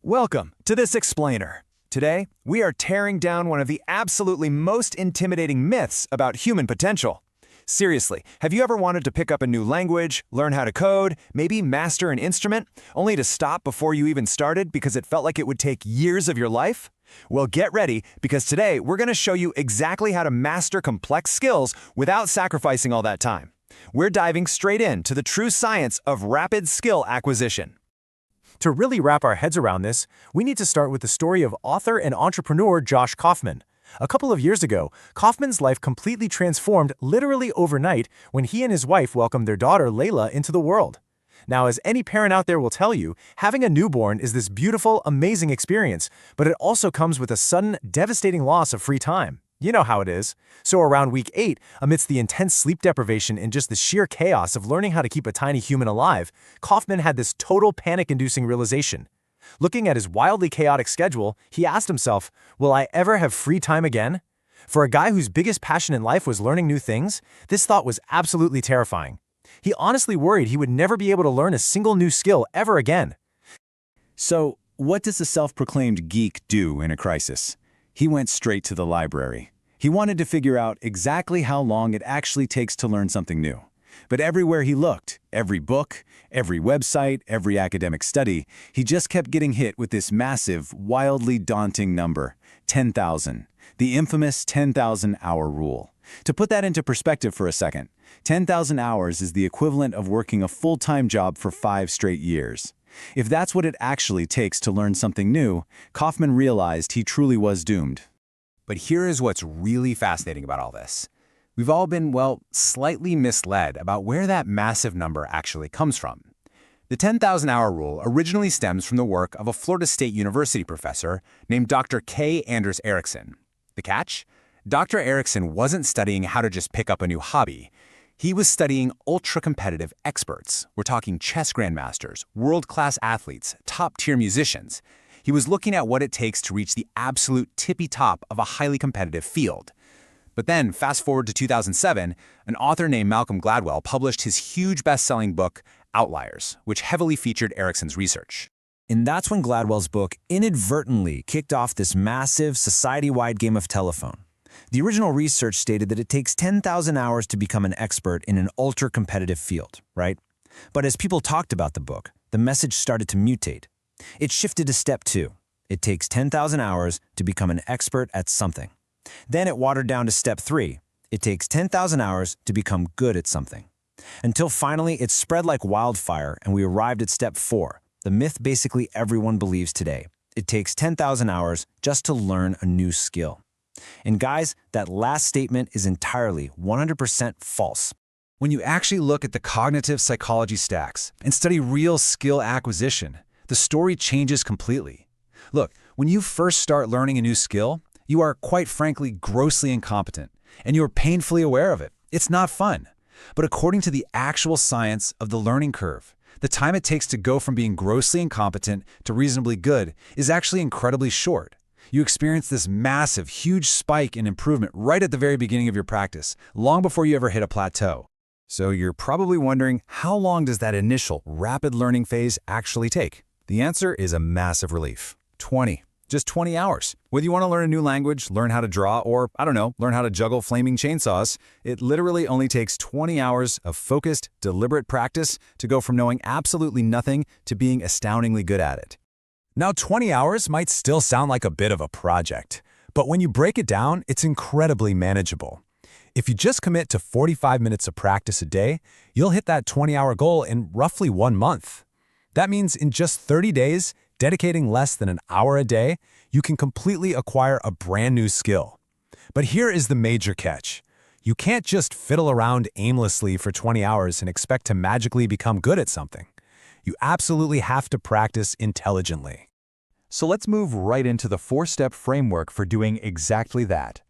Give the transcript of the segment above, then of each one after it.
Welcome to this explainer. Today, we are tearing down one of the absolutely most intimidating myths about human potential. Seriously, have you ever wanted to pick up a new language, learn how to code, maybe master an instrument, only to stop before you even started because it felt like it would take years of your life? Well, get ready, because today we're going to show you exactly how to master complex skills without sacrificing all that time. We're diving straight into the true science of rapid skill acquisition. To really wrap our heads around this, we need to start with the story of author and entrepreneur Josh Kaufman. A couple of years ago, Kaufman's life completely transformed literally overnight when he and his wife welcomed their daughter Layla into the world. Now, as any parent out there will tell you, having a newborn is this beautiful, amazing experience, but it also comes with a sudden, devastating loss of free time. You know how it is. So around week 8, amidst the intense sleep deprivation and just the sheer chaos of learning how to keep a tiny human alive, Kaufman had this total panic-inducing realization. Looking at his wildly chaotic schedule, he asked himself, will I ever have free time again? For a guy whose biggest passion in life was learning new things, this thought was absolutely terrifying. He honestly worried he would never be able to learn a single new skill ever again. So, what does the self-proclaimed geek do in a crisis? He went straight to the library. He wanted to figure out exactly how long it actually takes to learn something new. But everywhere he looked, every book, every website, every academic study, he just kept getting hit with this massive, wildly daunting number, 10,000, the infamous 10,000-hour rule. To put that into perspective for a second, 10,000 hours is the equivalent of working a full-time job for 5 straight years. If that's what it actually takes to learn something new, Kaufman realized he truly was doomed. But here is what's really fascinating about all this. We've all been, slightly misled about where that massive number actually comes from. The 10,000-hour rule originally stems from the work of a Florida State University professor named Dr. K. Anders Ericsson. The catch? Dr. Ericsson wasn't studying how to just pick up a new hobby. He was studying ultra-competitive experts. We're talking chess grandmasters, world-class athletes, top-tier musicians. He was looking at what it takes to reach the absolute tippy top of a highly competitive field. But then, fast forward to 2007, an author named Malcolm Gladwell published his huge best-selling book, Outliers, which heavily featured Ericsson's research. And that's when Gladwell's book inadvertently kicked off this massive, society-wide game of telephone. The original research stated that it takes 10,000 hours to become an expert in an ultra-competitive field, right? But as people talked about the book, the message started to mutate. It shifted to step 2. It takes 10,000 hours to become an expert at something. Then it watered down to step 3. It takes 10,000 hours to become good at something. Until finally it spread like wildfire and we arrived at step 4, the myth basically everyone believes today. It takes 10,000 hours just to learn a new skill. And guys, that last statement is entirely 100% false. When you actually look at the cognitive psychology stacks and study real skill acquisition, the story changes completely. Look, when you first start learning a new skill, you are, quite frankly, grossly incompetent, and you are painfully aware of it. It's not fun. But according to the actual science of the learning curve, the time it takes to go from being grossly incompetent to reasonably good is actually incredibly short. You experience this massive, huge spike in improvement right at the very beginning of your practice, long before you ever hit a plateau. So you're probably wondering, how long does that initial rapid learning phase actually take? The answer is a massive relief. 20. Just 20 hours. Whether you want to learn a new language, learn how to draw, or, learn how to juggle flaming chainsaws, it literally only takes 20 hours of focused, deliberate practice to go from knowing absolutely nothing to being astoundingly good at it. Now, 20 hours might still sound like a bit of a project, but when you break it down, it's incredibly manageable. If you just commit to 45 minutes of practice a day, you'll hit that 20-hour goal in roughly 1 month. That means in just 30 days, dedicating less than an hour a day, you can completely acquire a brand new skill. But here is the major catch. You can't just fiddle around aimlessly for 20 hours and expect to magically become good at something. You absolutely have to practice intelligently. So let's move right into the 4-step framework for doing exactly that.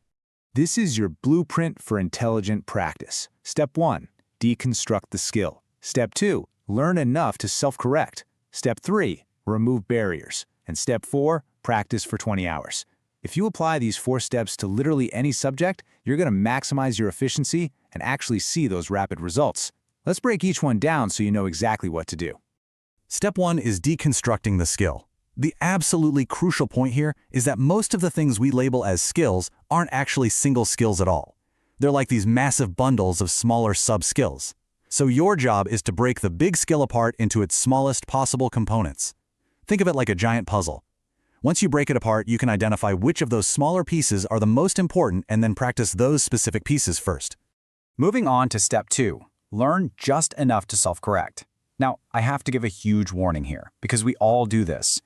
This is your blueprint for intelligent practice. Step 1, deconstruct the skill. Step 2, learn enough to self-correct. Step 3, remove barriers. And step 4, practice for 20 hours. If you apply these 4 steps to literally any subject, you're going to maximize your efficiency and actually see those rapid results. Let's break each one down so you know exactly what to do. Step 1 is deconstructing the skill. The absolutely crucial point here is that most of the things we label as skills aren't actually single skills at all. They're like these massive bundles of smaller sub-skills. So your job is to break the big skill apart into its smallest possible components. Think of it like a giant puzzle. Once you break it apart, you can identify which of those smaller pieces are the most important and then practice those specific pieces first. Moving on to step 2, learn just enough to self-correct. Now, I have to give a huge warning here, because we all do this.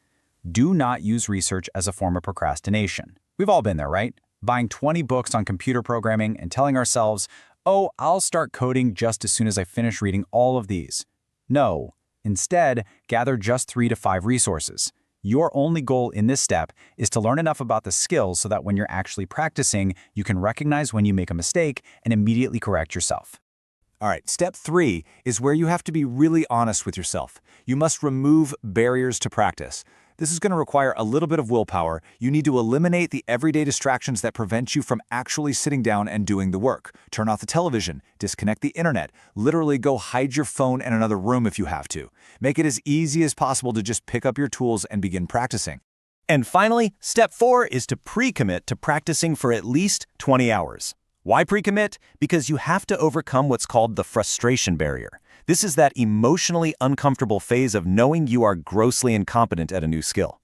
Do not use research as a form of procrastination. We've all been there, right? Buying 20 books on computer programming and telling ourselves, oh, I'll start coding just as soon as I finish reading all of these. No. Instead, gather just 3 to 5 resources. Your only goal in this step is to learn enough about the skills so that when you're actually practicing, you can recognize when you make a mistake and immediately correct yourself. All right, step 3 is where you have to be really honest with yourself. You must remove barriers to practice. This is going to require a little bit of willpower. You need to eliminate the everyday distractions that prevent you from actually sitting down and doing the work. Turn off the television, disconnect the internet, literally go hide your phone in another room if you have to. Make it as easy as possible to just pick up your tools and begin practicing. And finally, step 4 is to pre-commit to practicing for at least 20 hours. Why pre-commit? Because you have to overcome what's called the frustration barrier. This is that emotionally uncomfortable phase of knowing you are grossly incompetent at a new skill.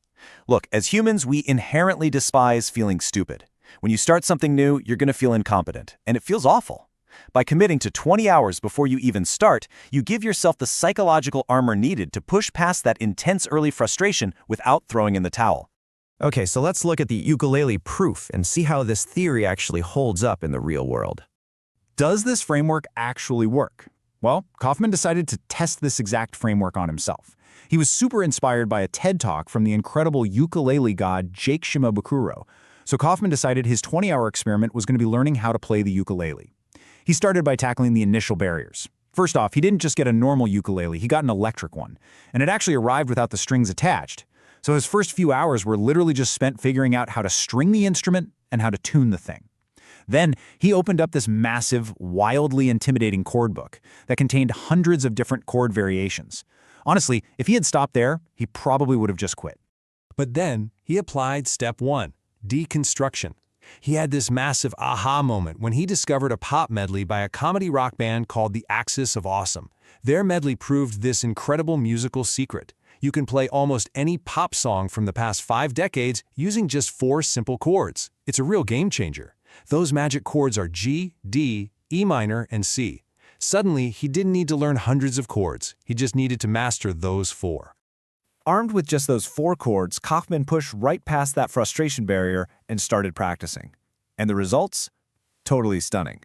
Look, as humans, we inherently despise feeling stupid. When you start something new, you're going to feel incompetent, and it feels awful. By committing to 20 hours before you even start, you give yourself the psychological armor needed to push past that intense early frustration without throwing in the towel. Okay, so let's look at the ukulele proof and see how this theory actually holds up in the real world. Does this framework actually work? Well, Kaufman decided to test this exact framework on himself. He was super inspired by a TED Talk from the incredible ukulele god Jake Shimabukuro. So Kaufman decided his 20-hour experiment was going to be learning how to play the ukulele. He started by tackling the initial barriers. First off, he didn't just get a normal ukulele, he got an electric one. And it actually arrived without the strings attached. So his first few hours were literally just spent figuring out how to string the instrument and how to tune the thing. Then he opened up this massive, wildly intimidating chord book that contained hundreds of different chord variations. Honestly, if he had stopped there, he probably would have just quit. But then he applied step 1, deconstruction. He had this massive aha moment when he discovered a pop medley by a comedy rock band called The Axis of Awesome. Their medley proved this incredible musical secret. You can play almost any pop song from the past 5 decades using just 4 simple chords. It's a real game changer. Those magic chords are G, D, E minor, and C. Suddenly, he didn't need to learn hundreds of chords. He just needed to master those 4. Armed with just those 4 chords, Kaufman pushed right past that frustration barrier and started practicing. And the results? Totally stunning.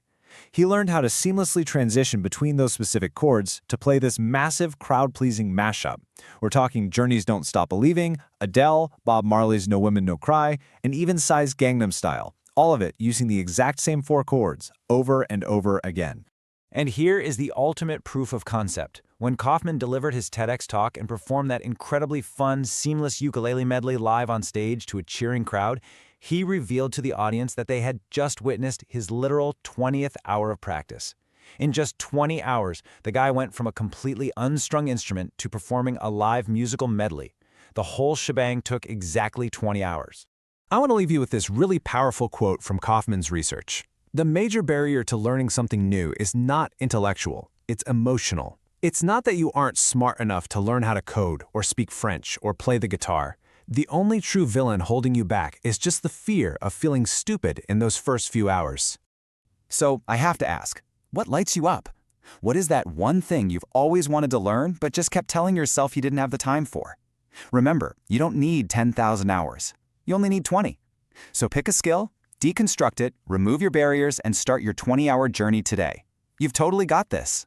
He learned how to seamlessly transition between those specific chords to play this massive crowd-pleasing mashup. We're talking Journey's Don't Stop Believing, Adele, Bob Marley's No Women No Cry, and even Psy's Gangnam Style. All of it using the exact same 4 chords, over and over again. And here is the ultimate proof of concept. When Kaufman delivered his TEDx talk and performed that incredibly fun, seamless ukulele medley live on stage to a cheering crowd, he revealed to the audience that they had just witnessed his literal 20th hour of practice. In just 20 hours, the guy went from a completely unstrung instrument to performing a live musical medley. The whole shebang took exactly 20 hours. I want to leave you with this really powerful quote from Kaufman's research. The major barrier to learning something new is not intellectual, it's emotional. It's not that you aren't smart enough to learn how to code or speak French or play the guitar. The only true villain holding you back is just the fear of feeling stupid in those first few hours. So I have to ask, what lights you up? What is that one thing you've always wanted to learn but just kept telling yourself you didn't have the time for? Remember, you don't need 10,000 hours. You only need 20. So pick a skill, deconstruct it, remove your barriers, and start your 20-hour journey today. You've totally got this.